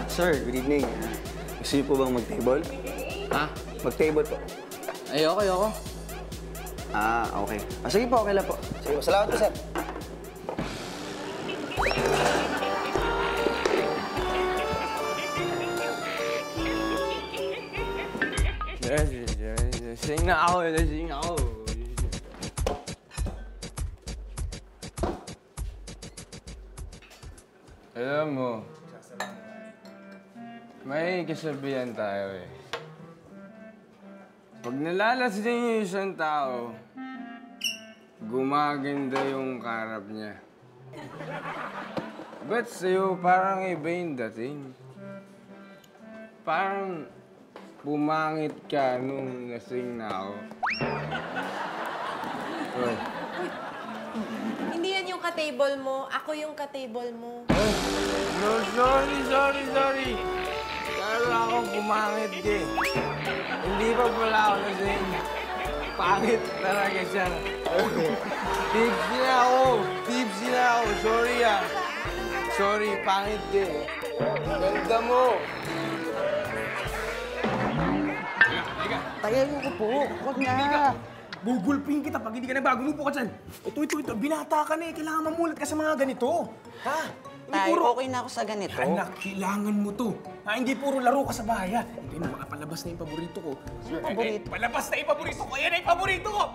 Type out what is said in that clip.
Sir, good evening. Gusto niyo po bang mag-table? Ha? Mag-table po. Ayoko. Okay. Sige po, okay lang po. Sige po, salamat po, sir. Lasing na ako. Alam mo, may kasabihan tayo eh. Pag nalalasing yung isang tao, gumaganda yung karap niya. Ba't sa'yo parang iba yung dating? Parang bumangit ka nung lasing na ako. Oh. Hindi yan yung ka-table mo. Ako yung ka-table mo. No, sorry. Kala ako bumangit ka eh. Hindi pa pala ako lasing. Pangit talaga siya. Tipsy na ako. Sorry ah. Sorry, pangit ka eh. Ganda mo. Tagal mo ko po. Huwag na. Gugulpin kita pag hindi ka nabago. Umupo ka dyan. Ito. Binata ka na eh. Kailangan mamulat ka sa mga ganito. Ha? Tay, okay na ako sa ganito. Anak, kailangan mo to. Hindi puro laro ka sa bahay. Hindi mo, palabas na yung paborito ko. Paborito? Palabas na yung paborito ko. Ayan na yung paborito ko.